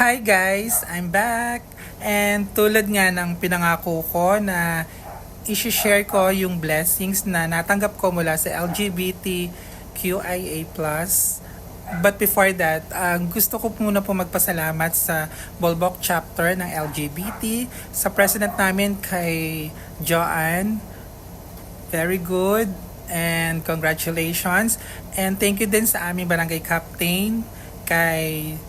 Hi guys! I'm back! And tulad nga ng pinangako ko na isi-share ko yung blessings na natanggap ko mula sa LGBTQIA+. But before that, gusto ko muna po magpasalamat sa Bolbok chapter ng LGBT, sa president namin kay Joanne. Very good and congratulations. And thank you din sa aming barangay captain, kay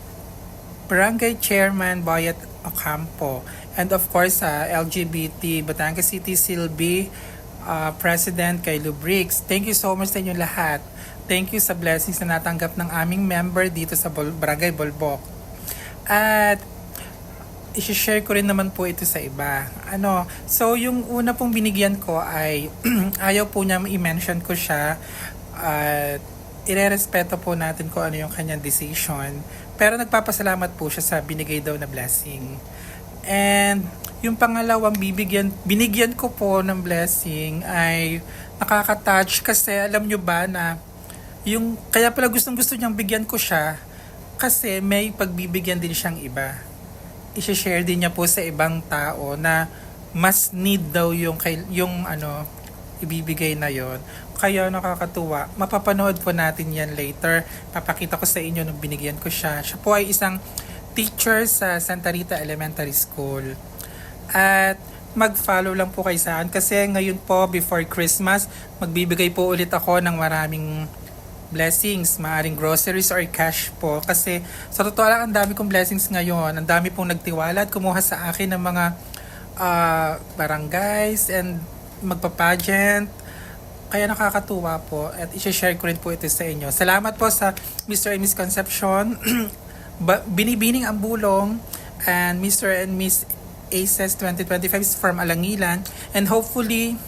Barangay Chairman Boyet Ocampo, and of course sa LGBT Batangas City Silby President kay Lubrix. Thank you so much sa inyo lahat. Thank you sa blessings na natanggap ng aming member dito sa Barangay Bolbok. At i-share ko rin naman po ito sa iba. So yung una pong binigyan ko ay ayaw po niya i-mention ko siya at irerespeto po natin kung ano yung kanyang decision. Pero nagpapasalamat po siya sa binigay daw na blessing. And yung pangalawang binigyan ko po ng blessing ay nakaka-touch kasi alam nyo ba na yung kaya pala gusto niyang bigyan ko siya kasi may pagbibigyan din siyang iba. I-share din niya po sa ibang tao na mas need daw yung ibibigay na yon. Kaya nakakatuwa. Mapapanood po natin yan later. Papakita ko sa inyo nung binigyan ko siya. Siya po ay isang teacher sa Santa Rita Elementary School. At mag-follow lang po kayo saan kasi ngayon po before Christmas, magbibigay po ulit ako ng maraming blessings, maaring groceries or cash po. Kasi sa totoo lang, ang dami kong blessings ngayon. Ang dami pong nagtiwala at kumuha sa akin ng mga barangays and magpa-pageant. Kaya nakakatuwa po at i-share ko rin po ito sa inyo. Salamat po sa Mr. and Miss Concepcion, Binibining Ambulong, and Mr. and Miss Aces 2025 is from Alangilan. And hopefully,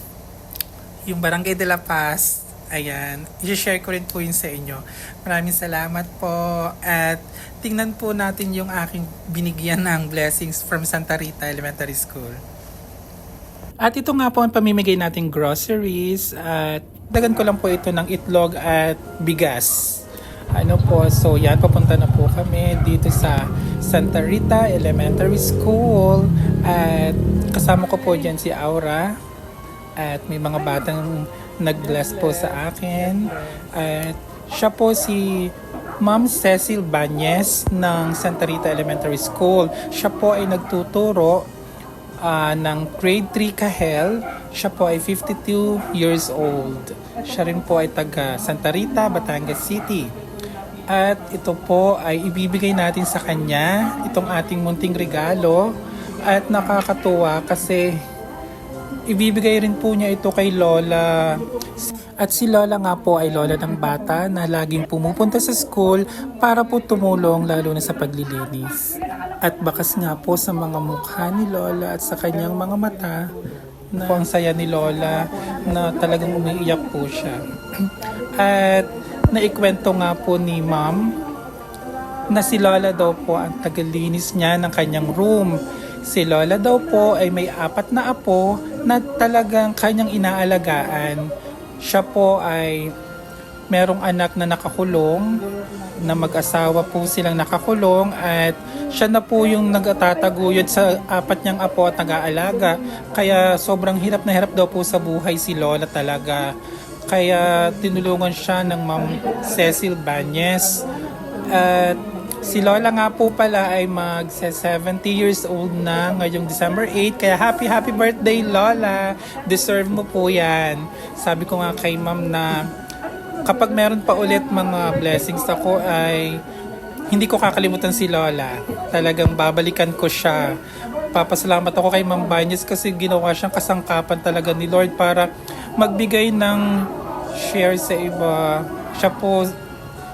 yung Barangay de la Paz, ayan, i-share ko rin po yun sa inyo. Maraming salamat po at tingnan po natin yung aking binigyan ng blessings from Santa Rita Elementary School. At ito nga po ang pamimigay nating groceries at dagan ko lang po ito ng itlog at bigas. So yan, papunta na po kami dito sa Santa Rita Elementary School at kasama ko po dyan si Aura at may mga batang nag-bless po sa akin at siya po si Ma'am Cecil Banyes ng Santa Rita Elementary School. Siya po ay nagtuturo ng grade 3 Kahel. Siya po ay 52 years old. Siya rin po ay taga Santa Rita, Batangas City. At ito po ay ibibigay natin sa kanya, itong ating munting regalo. At nakakatuwa kasi ibibigay rin po niya ito kay Lola. At si Lola nga po ay lola ng bata na laging pumupunta sa school para po tumulong lalo na sa paglilinis. At bakas nga po sa mga mukha ni Lola at sa kanyang mga mata na ang saya ni Lola na talagang umiiyak po siya. At naikwento nga po ni Ma'am na si Lola daw po ang tagalinis niya ng kanyang room. Si Lola daw po ay may 4 na apo na talagang kanyang inaalagaan. Siya po ay merong anak na nakakulong, na mag-asawa po silang nakakulong at siya na po yung nagtataguyod sa 4 niyang apo at nag-aalaga. Kaya sobrang hirap na hirap daw po sa buhay si Lola talaga. Kaya tinulungan siya ng Ma'am Cecil Banyes. At si Lola nga po pala ay mag-70 years old na ngayong December 8. Kaya happy birthday Lola! Deserve mo po yan. Sabi ko nga kay Ma'am na kapag meron pa ulit mga blessings ako ay hindi ko kakalimutan si Lola. Talagang babalikan ko siya. Papasalamat ako kay Ma'am Banyes kasi ginawa siyang kasangkapan talaga ni Lord para magbigay ng share sa iba. Siya po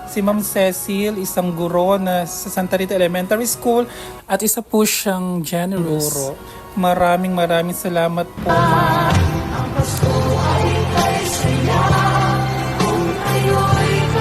si Ma'am Cecil, isang guro na sa Santa Rita Elementary School at isa po siyang generous. Maraming salamat po, Ma'am.